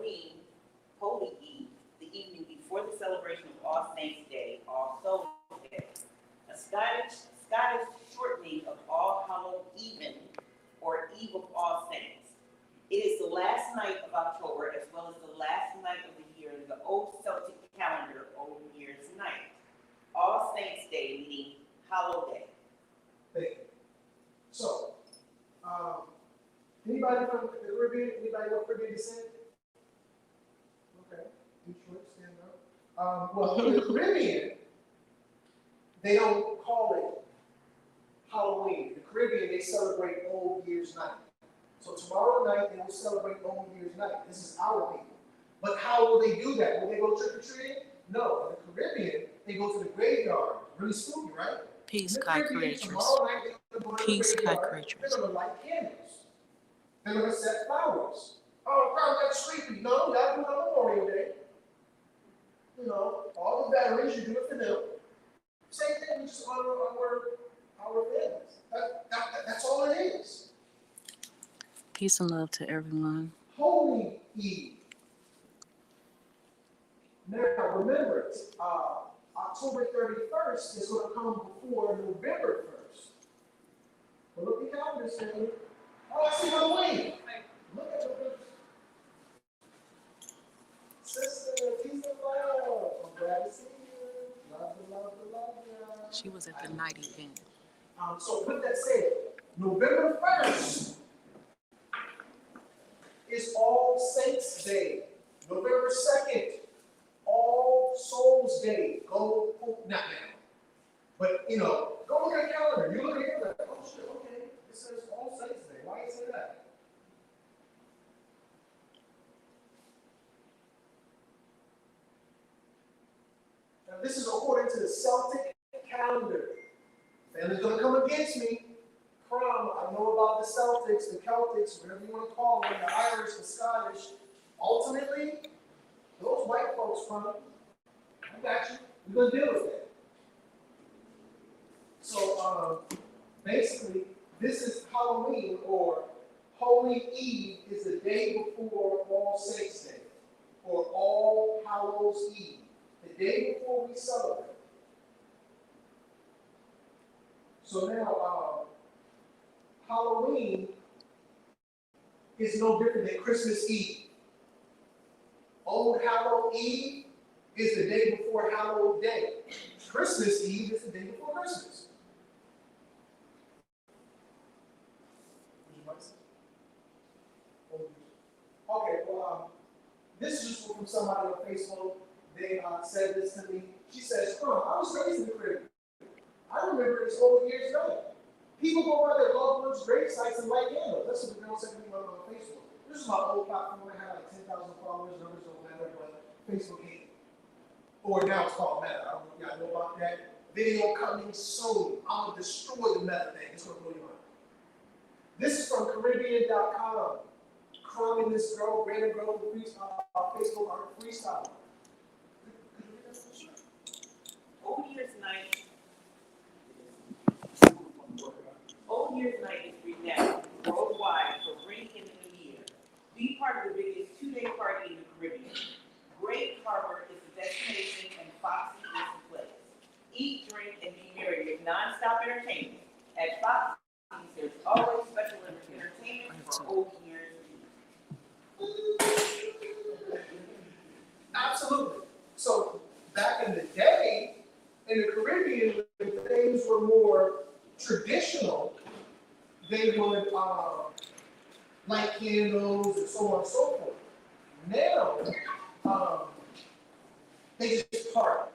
Halloween, Holy Eve, the evening before the celebration of All Saints' Day, All Souls' Day, a Scottish shortening of All Hallow Even, or Eve of All Saints. It is the last night of October, as well as the last night of the year in the Old Celtic calendar, Old Year's Night. All Saints' Day, meaning Hallow Day. Thank you. So, anybody from the Caribbean? Anybody with Caribbean descent? Okay, Detroit, stand up. Well, in the Caribbean, they don't call it Halloween. In the Caribbean, they celebrate Old Year's Night. So tomorrow night, they will celebrate Old Year's Night. This is our people. But how will they do that? Will they go trick-or-treating? No. In the Caribbean, they go to the graveyard. Really spooky, right? Peace, Kai creatures. Tomorrow night, they're going to Peace, the Kai graveyard. creatures. They're going to light candles. They're going to set flowers. Oh, God, that's creepy. No, y'all do it on Memorial Day. You know, all the veterans, you do it for them. Same thing, we just honor our families. That's all it is. Peace and love to everyone. Holy Eve. Now, remember, October 31st is going to come before November 1st. But look at the calendar saying, oh, I see Halloween. Look at the sister, peace and love. I'm glad to see you. Love you. She was at the night event. So with that said, November 1st is All Saints' Day. November 2nd, All Souls' Day. Go, not now. But, you know, go look at the calendar. You look at it, like, oh, shit, okay. It says All Saints' Day. Why is it that? Now, this is according to the Celtic calendar. Family's going to come against me. Crumb, I know about the Celtics, the Celtics, whatever you want to call them, the Irish, the Scottish. Ultimately, those white folks, Crumb, I got you. We're going to deal with that. So, basically, this is Halloween, or Holy Eve is the day before All Saints' Day, or All Hallows' Eve, the day before we celebrate. So now, Halloween is no different than Christmas Eve. Old Hallow Eve is the day before Hallow Day. Christmas Eve is the day before Christmas. Okay, well, this is just from somebody on Facebook. They said this to me. She says, I was raised in the Caribbean. I remember this whole year's night. People go by their loved ones' grave sites and light candles. That's what the girl said to me on Facebook. This is my old platform. I had like 10,000 followers. Numbers don't matter, but Facebook hate it. Or now it's called Meta. I don't know if y'all know about that. Video coming soon. I'm going to destroy the Meta thing. It's going to blow your mind. This is from Caribbean.com. Crumb and this girl, random girl, Facebook art freestyle. Old Year's Night. Old Year's Night is renowned worldwide for bringing in the new year. Be part of the biggest two-day party in the Caribbean. Great Harbor is the destination and Foxy is the place. Eat, drink, and be merry with non-stop entertainment. At Foxy, there's always special entertainment for Old Year's Eve. Absolutely. So back in the day, in the Caribbean, when things were more traditional, they would light candles and so on and so forth. Now, they just party.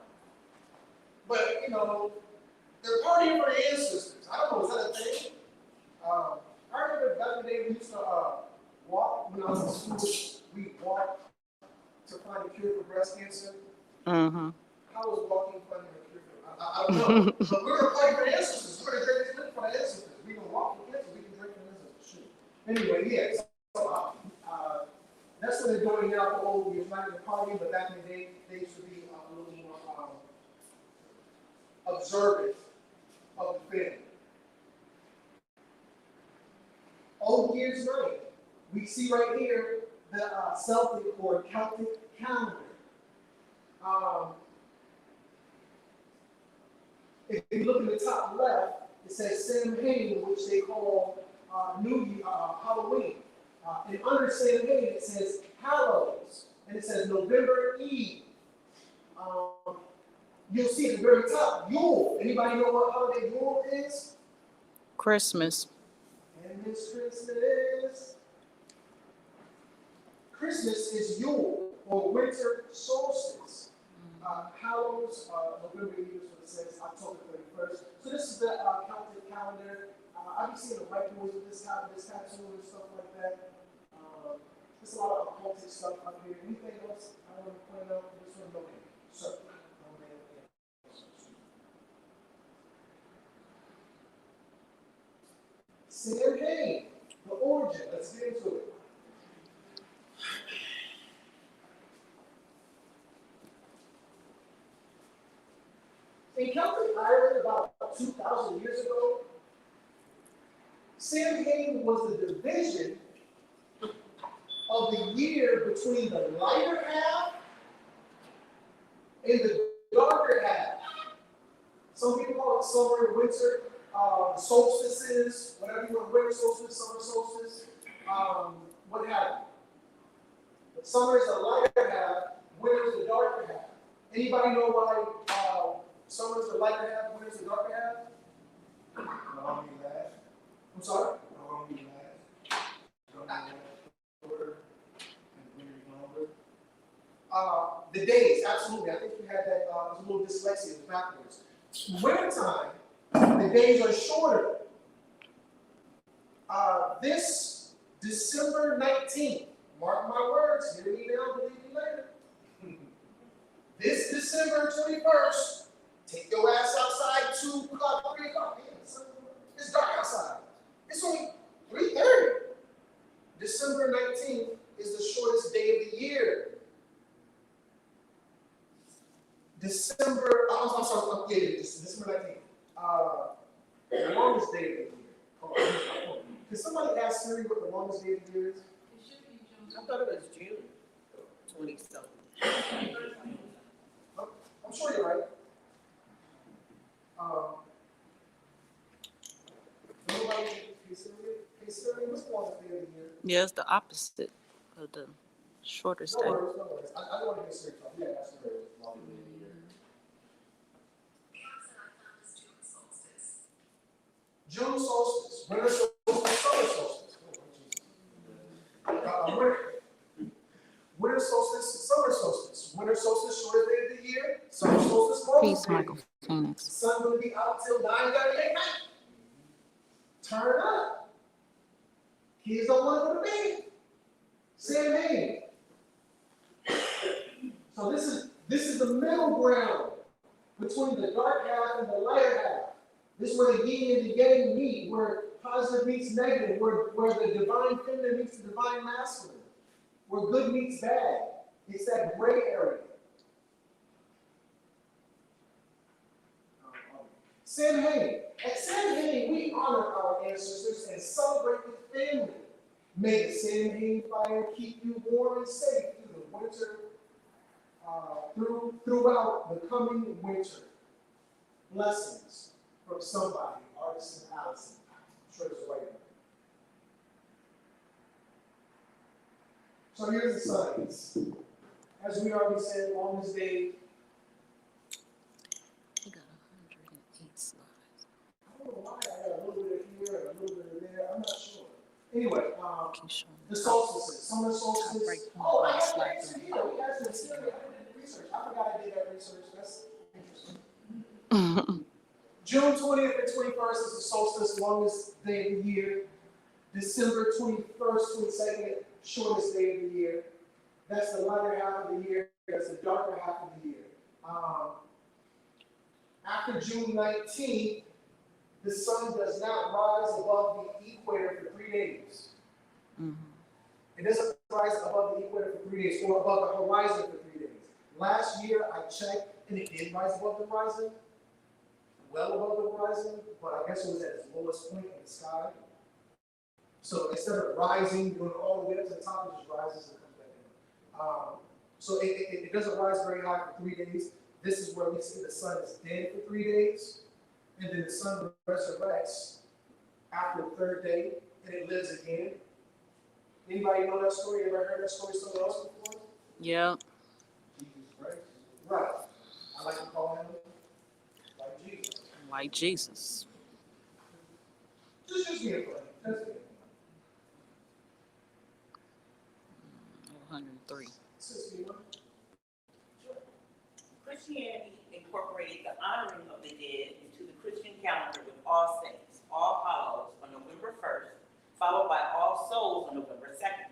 But, you know, they're partying for their ancestors. I don't know, is that a thing? I remember back in the day we used to walk, when I was in school, we walked to find a cure for breast cancer. Mm-hmm. How was walking finding a cure for I don't know. But we're going to play for the ancestors. We're going to drink for the ancestors. We're going to walk for cancer. We can drink for the ancestors. Anyway, yeah. So that's what they're doing now for Old Year's Night, the party, but back in the day, they used to be a little more observant of the family. Old Year's Night, we see right here, the Celtic or Celtic calendar. If you look in the top left, it says Samhain, which they call Halloween. And under Samhain, it says Hallows, and it says November Eve. You'll see at the very top, Yule. Anybody know what holiday Yule is? Christmas. And this Christmas is Yule, or winter solstice. Hallows, November Eve is what it says, October 31st. So this is the Celtic calendar. I've been seeing the white boys with this tattoo and stuff like that. There's a lot of occultic stuff up here. Anything else I want to point out? This one, no name. Sir. Samhain, the origin. Let's get into it. In Celtic Ireland, about 2,000 years ago, Samhain was the division of the year between the lighter half and the darker half. Some people call it summer and winter, solstices, whatever you want, winter solstice, summer solstice, what have you. Summer is the lighter half, winter is the darker half. Anybody know why summer is the lighter half, winter is the darker half? I'm sorry? The days, absolutely. I think we had that, it was a little dyslexia, it was backwards. Wintertime, the days are shorter. This December 19th, mark my words, hear me now, believe me later. This December 21st, take your ass outside 2 o'clock, 3 o'clock. It's dark outside. It's only 3:30. December 19th is the shortest day of the year. December 19th. The longest day of the year. Oh, can somebody ask Siri what the longest day of the year is? I thought it was June 20-something. I'm sure you're right. Nobody, hey Siri, what's the longest day of the year? Yeah, it's the opposite of the shortest day. No worries. I don't want to hear Siri talk. Yeah, ask Siri what's the longest day of the year. June solstice, winter solstice, summer solstice. Winter solstice, summer solstice. Winter solstice, shortest day of the year. Summer solstice, longest Peace, day of the Michael year. Phoenix. Sun will be out till 9:30 at night. Turn up. Kids don't want to go to bed. Samhain. So this is the middle ground between the dark half and the lighter half. This is where the yin and the yang meet, where positive meets negative, where the divine feminine meets the divine masculine, where good meets bad. It's that gray area. Samhain. At Samhain, we honor our ancestors and celebrate with family. May the Samhain fire keep you warm and safe through the winter, throughout the coming winter. Blessings from somebody, Artisan Allison. I'm sure it's waiting. So here's the science. As we already said, longest day. We got 108 slides. I don't know why I got a little bit of here and a little bit of there. I'm not sure. Anyway, Keep showing the solstices, summer solstice. Right. Oh, I have the answer here. We have some theory. I did the research. I forgot I did that research. That's interesting. June 20th and 21st is the solstice, longest day of the year. December 21st, 22nd, shortest day of the year. That's the lighter half of the year. That's the darker half of the year. After June 19th, the sun does not rise above the equator for 3 days. Mm-hmm. It doesn't rise above the equator for 3 days, or above the horizon for 3 days. Last year, I checked, and it did rise above the horizon, well above the horizon, but I guess it was at its lowest point in the sky. So instead of rising, going all the way up to the top, it just rises and comes back down. So it doesn't rise very high for 3 days. This is where we see the sun is dead for 3 days, and then the sun resurrects after the third day, and it lives again. Anybody know that story? Ever heard that story somewhere else before? Yeah. Jesus Christ. Right. I like to call him like Jesus. Like Jesus. Just being funny. Just being 103. funny. Christianity incorporated the honoring of the dead into the Christian calendar with All Saints, All Hallows on November 1st, followed by All Souls on November 2nd.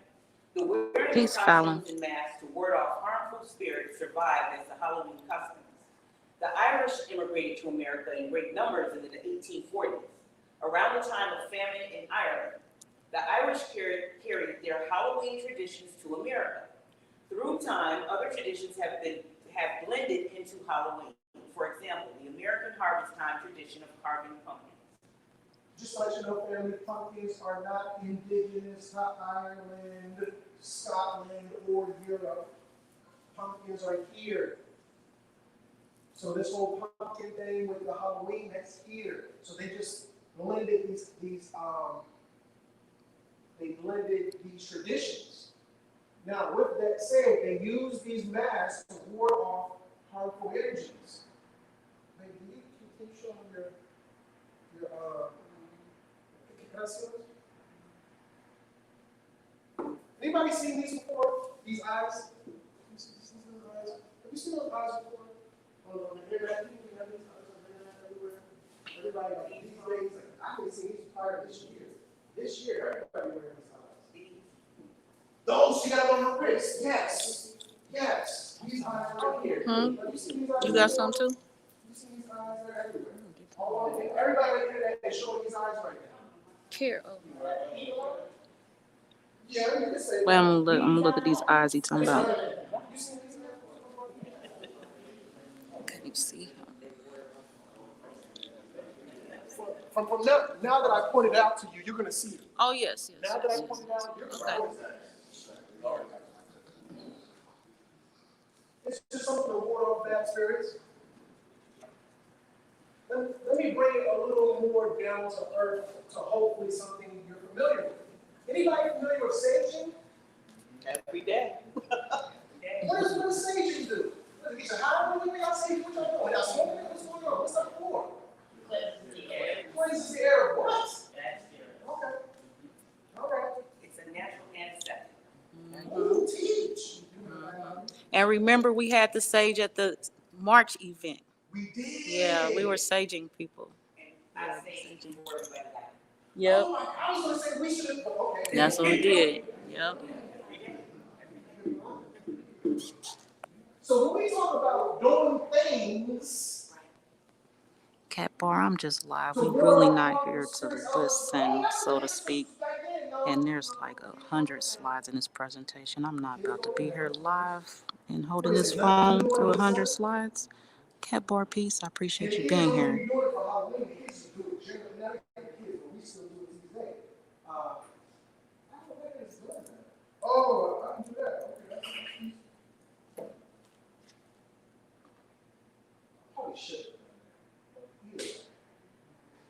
The wearing of Peace, Fallon. costumes and masks to ward off harmful spirits survived as the Halloween customs. The Irish immigrated to America in great numbers in the 1840s, around the time of famine in Ireland. The Irish carried their Halloween traditions to America. Through time, other traditions have blended into Halloween. For example, the American harvest time tradition of carving pumpkins. Just to let you know, family, pumpkins are not indigenous to Ireland, Scotland, or Europe. Pumpkins are here. So this whole pumpkin thing with the Halloween, that's here. So they just blended these traditions. Now, with that said, they use these masks to ward off harmful energies. Maybe can you show them your can I see those? Anybody seen these before? These eyes? Have you seen those eyes before? On the internet, you have these eyes on the internet everywhere. Everybody like these days, like I haven't seen these prior this year. This year, everybody wearing these eyes. Those she got on her wrist. Yes. Yes. These eyes right here. Hmm? Have you seen these eyes? You got some too? You see these eyes? They're everywhere. Everybody on the internet is showing these eyes right now. Care. Yeah, you can say Well, I'm gonna look at these eyes he talking about. You seen these eyes? Can you see him? From now that I pointed out to you, you're gonna see it. Oh yes, yes. Now that I yes. pointed out, you're Okay. gonna see it. It's just something to ward off bad spirits. Let me bring it a little more down to earth to hopefully something you're familiar with. Anybody familiar with saging? Every day. What does saging do? Get you high when y'all say what y'all doing? Y'all smoking? What's going on? What's that for? Cleanses the air. What? Okay. All right. It's a natural anesthetic. Ooh, teach. And remember, we had the sage at the March event. We did. Yeah, we were saging people. And I say for everybody like, Yep. Oh my God, I was gonna say we should have. Okay. That's what we did. Yep. So when we talk about doing things, Cat Bar, I'm just live. We really not here to listen, so to speak. And there's like 100 slides in this presentation. I'm not about to be here live and holding this phone through 100 slides. Cat Bar Peace, I appreciate you being here. Oh, I can do that. Okay. Holy shit.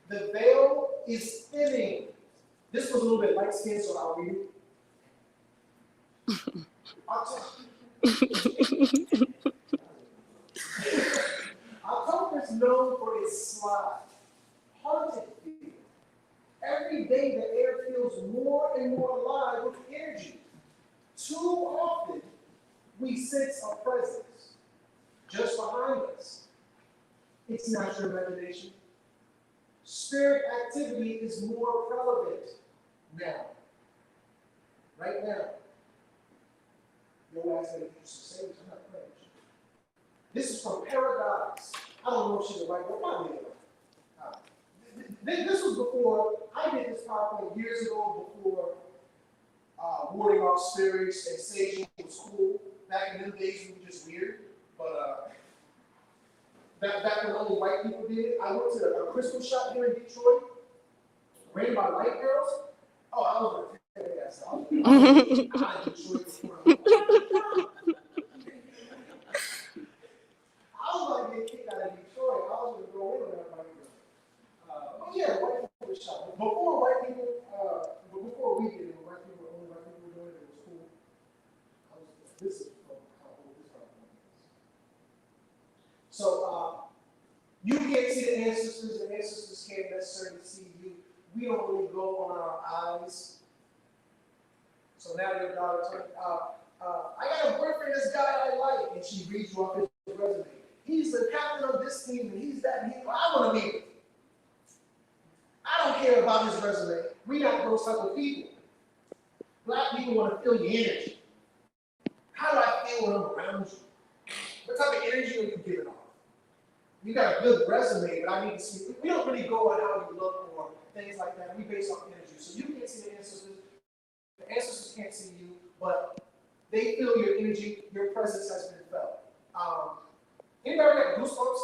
The veil is thinning. This was a little bit light skinned, so I'll read it. October is known for its sly, haunted feel. Every day the air feels more and more alive with energy. Too often we sense a presence just behind us. It's not your imagination. Spirit activity is more prevalent now. Right now. Your last name is some sage, I'm not praying. This is from Paradise. I don't know if she's the right one, probably This was before, I did this PowerPoint years ago before warding off spirits and saging was cool. Back in them days, we were just weird. But back when only white people did it, I went to a crystal shop here in Detroit, ran by white girls. Oh, I was going to tell you that. I was Detroit before I was going to get kicked out of Detroit. I was going to go in with everybody. But yeah, white people were shot. Before white people, before we did it, when only white people were doing it, it was cool. This is from how old this argument is. So, you can't see the ancestors can't necessarily see you. We don't really go on our eyes. So now your daughter turns, I got a boyfriend, this guy I like, and she reads you off his resume. He's the captain of this team, and he's that, and I want to meet him. I don't care about his resume. We got those type of people. Black people want to feel your energy. How do I feel when I'm around you? What type of energy are you giving off? You got a good resume, but I need to see. We don't really go on how you look or things like that. We base off energy. So you can't see the ancestors. The ancestors can't see you, but they feel your energy. Your presence has been felt. Anybody got goosebumps?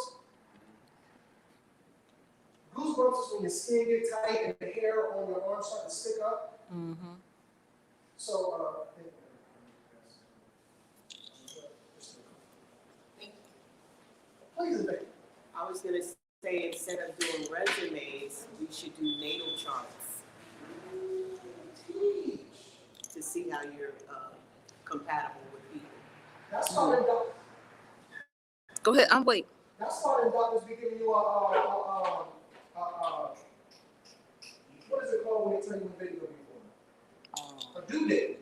Goosebumps is when your skin gets tight and the hair on your arms start to stick up. Mm-hmm. So, please and thank you. I was going to say, instead of doing resumes, we should do natal charts to see how you're compatible with people. That's why Go ahead, I'm waiting. that's why the doctors be giving you what is it called when they tell you when baby gonna be born? A due date.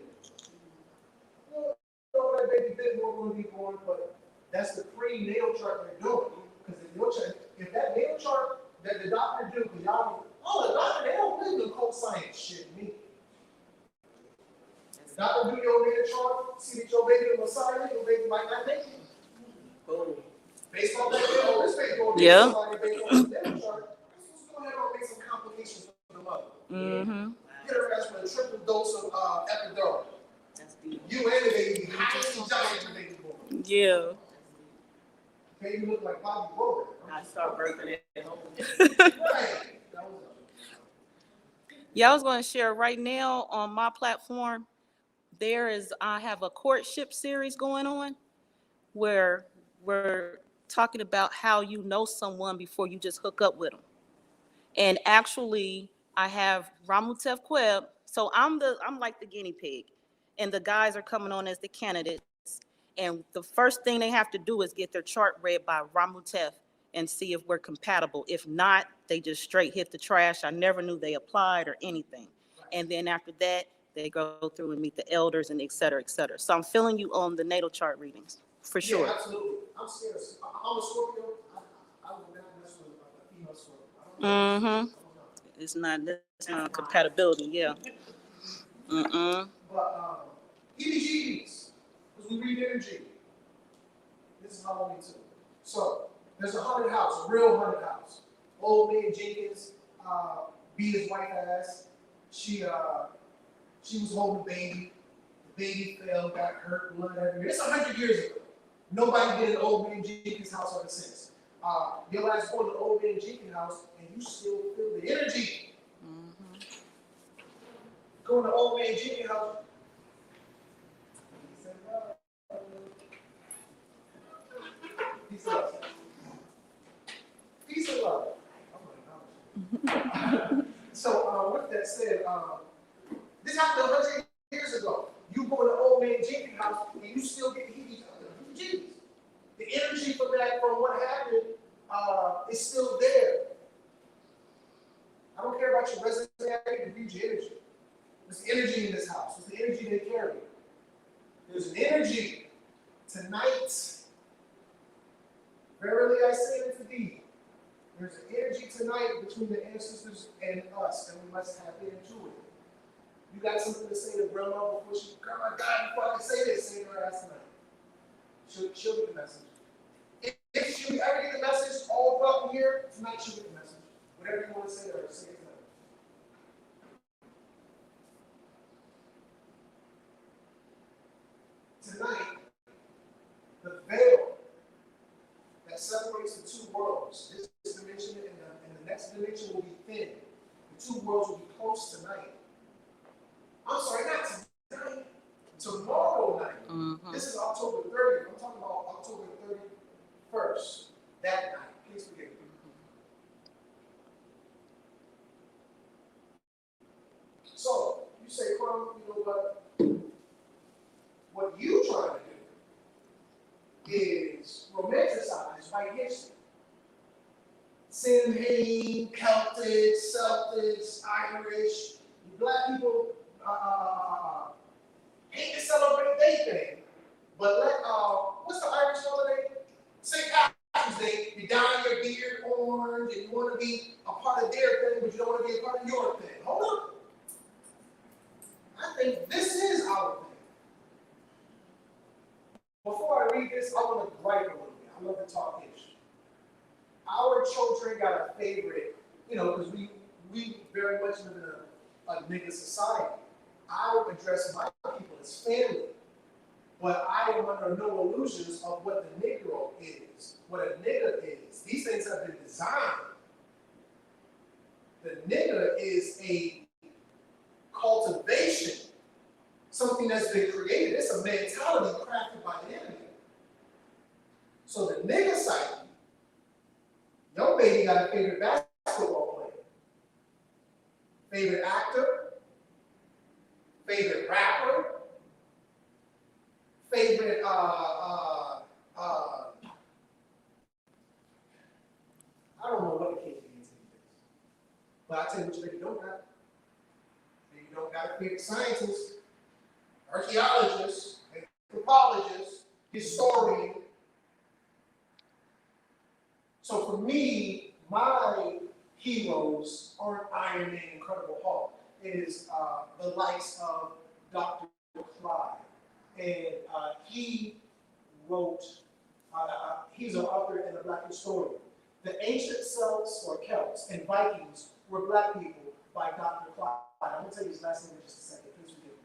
You know that baby bit more gonna be born, but that's the prenatal chart they're doing. Because if that natal chart that the doctor do, because y'all, the doctor, they don't believe in cold science shit, me. The doctor do your natal chart, see that your baby is Messiah, your baby might not make it. Boom. Based on that, this baby gonna be somebody based on the natal chart. This is gonna have to make some complications for the mother. Mm-hmm. Get her ass with a triple dose of epidural. That's deep. You and the baby, highly giant when they born. Yeah. Baby look like Bobby Womack. I start birthing at home. Right. Yeah, I was going to share right now on my platform. I have a courtship series going on where we're talking about how you know someone before you just hook up with them. And actually, I have Ramutef Queb. So I'm like the guinea pig, and the guys are coming on as the candidates. And the first thing they have to do is get their chart read by Ramutef and see if we're compatible. If not, they just straight hit the trash. I never knew they applied or anything. And then after that, they go through and meet the elders and et cetera, et cetera. So I'm filling you on the natal chart readings, for sure. Yeah, absolutely. I'm scared. I'm a Scorpio. I would never mess with a female Scorpio. Mm-hmm. It's not compatibility, yeah. Mm-mm. But EBGs, because we read energy. This is Halloween too. So there's a haunted house, a real haunted house. Old man Jenkins beat his wife ass. She was holding a baby. The baby fell, got hurt, blood everywhere. It's 100 years ago. Nobody did an old man Jenkins house ever since. Your ass go to the old man Jenkins house and you still feel the energy. Mm-hmm. Go to the old man Jenkins house. Peace and love. Peace and love. So with that said, this happened 100 years ago. You go to the old man Jenkins house and you still get the heebie-jeebies. The energy from what happened, is still there. I don't care about your resume, I can read your energy. There's energy in this house. There's the energy they carry. There's an energy tonight. Verily I say unto thee, there's an energy tonight between the ancestors and us, and we must tap into it. You got something to say to grandma before she, grandma, God, before I can say this, say to her ass tonight. She'll get the message. If she ever get the message all throughout the year, tonight she'll get the message. Whatever you want to say to her, say it tonight. Tonight, the veil that separates the two worlds, this dimension and the next dimension will be thin. The two worlds will be close tonight. 1st, that night. Please forgive me. So, you say, Crumb, you know what? What you trying to do is romanticize white history. Samhain, Celtic, Celtics, Irish, black people hate to celebrate their thing, but let, what's the Irish holiday? St. Patrick's Day, you dye your beard orange and you want to be a part of their thing, but you don't want to be a part of your thing. Hold on. I think this is our thing. Before I read this, I want to gripe a little bit. I love to talk history. Our children got a favorite, you know, because we very much live in a nigga society. I address my people as family, but I am under no illusions of what the Negro is, what a nigga is. These things have been designed. The nigga is a cultivation, something that's been created. It's a mentality crafted by the enemy. So the nigga psyche, your baby got a favorite basketball player, favorite actor, favorite rapper, favorite I don't know what the case is, but I tell you what you don't got. You don't got a favorite scientist, archaeologist, anthropologist, historian. So for me, my heroes aren't Iron Man, Incredible Hulk. It is the likes of Dr. Clyde. And he wrote, he's an author and a black historian. The ancient Celts or Celts and Vikings were black people by Dr. Clyde. I'm going to tell you his last name in just a second. Please forgive me.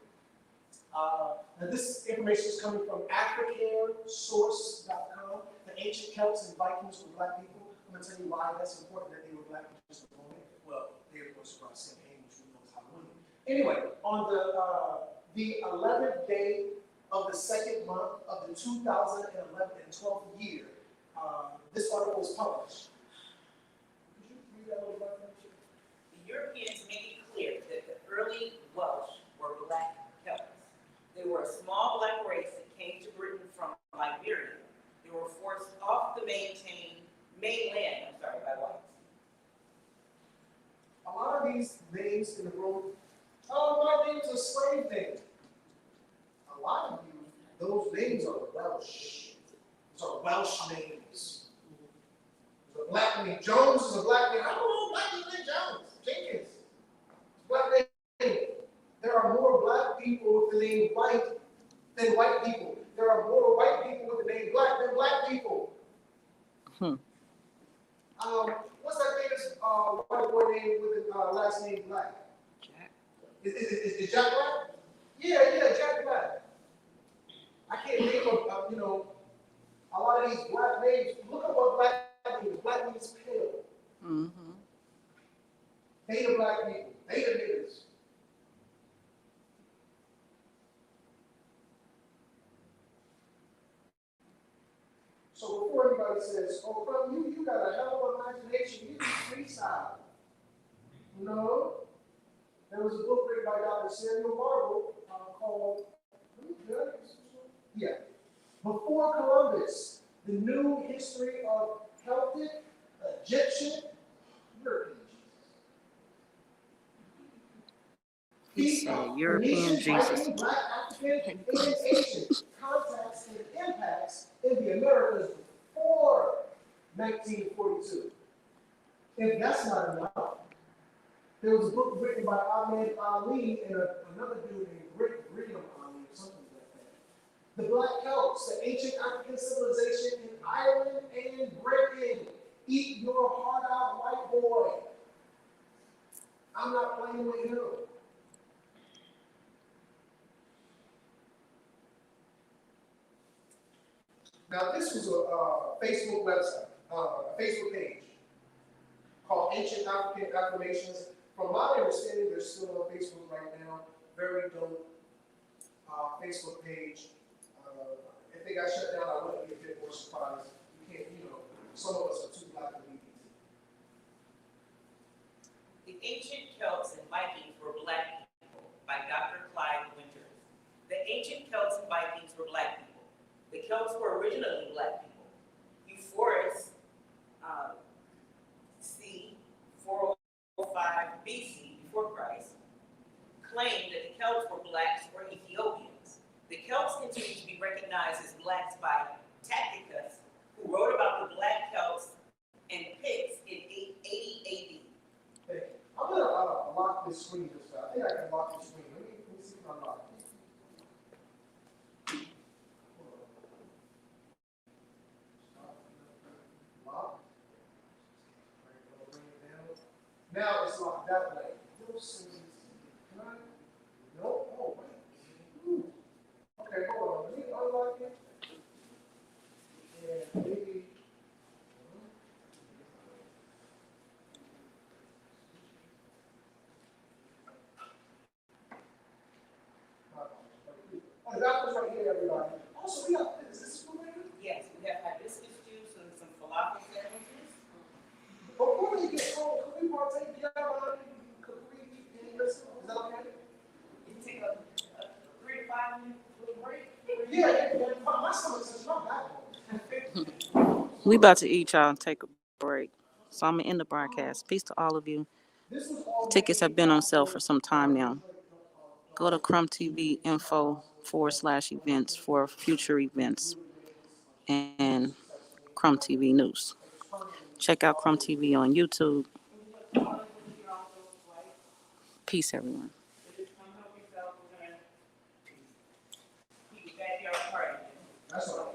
Now this information is coming from AfricareSource.com. The ancient Celts and Vikings were black people. I'm going to tell you why that's important that they were black in just a moment. Well, they of course were Samhain, which we know is Halloween. Anyway, on the 11th day of the second month of the 2011 and 12th year, this article was published. Could you read that little reference? The Europeans made it clear that the early Welsh were black Celts. They were a small black race that came to Britain from Liberia. They were forced off the mainland by whites. A lot of these names in the room, oh, my name is a slave name. A lot of you, those names are Welsh. Those are Welsh names. There's a black name. Jones is a black name. I don't know black people named Jones. Jenkins. Black name. There are more black people with the name white than white people. There are more white people with the name black than black people. What's that famous white boy name with the last name Black? Jack. Is Jack Black? Yeah, Jack Black. I can't name a lot of these black names. Look at what black means. Black means pale. Mm-hmm. They the black people. They the niggas. So before anybody says, oh, Crumb, you got a hell of an imagination, you can freestyle. No. There was a book written by Dr. Samuel Marble called, Before Columbus, the New History of Celtic, Egyptian, European Jesus. He said European Jesus. Black, African, and Asian contacts and impacts in the Americas before 1942. If that's not enough, there was a book written by Ahmed Ali and another dude named Brigham Ali or something like that. The Black Celts, the ancient African civilization in Ireland and Britain. Eat your heart out, white boy. I'm not playing with him. Now, this was a Facebook website, a Facebook page called Ancient African Affirmations. From my understanding, they're still on Facebook right now. Very dope Facebook page. If they got shut down, I wouldn't be a bit more surprised. You can't, some of us are too black to be. The ancient Celts and Vikings were black people by Dr. Clyde Winters. The ancient Celts and Vikings were black people. The Celts were originally black people. Euphorus, c. 405 BC, before Christ, claimed that the Celts were blacks or Ethiopians. The Celts continue to be recognized as blacks by Tacitus, who wrote about the black Celts and Picts in 880 AD. Hey, I'm gonna lock this screen this time. I think I can lock this screen. Let me see if I lock it. Lock. Now it's locked that way. Can I? No? Oh, wait. Ooh. Okay, hold on. Let me unlock it. And maybe. Oh, the doctor's right here, everybody. Also, we got this food right here? Yes, we have hibiscus juice and some falafel sandwiches. Before we get home, can we partake? Do you have could we eat this? Is that okay? You can take a 3 to 5 minute little break. Yeah, my stomach says not that. We about to eat, y'all, and take a break. So I'm gonna end the broadcast. Peace to all of you. Tickets have been on sale for some time now. Go to Crumb TV info/events for future events and Crumb TV news. Check out Crumb TV on YouTube. Peace, everyone. That's all.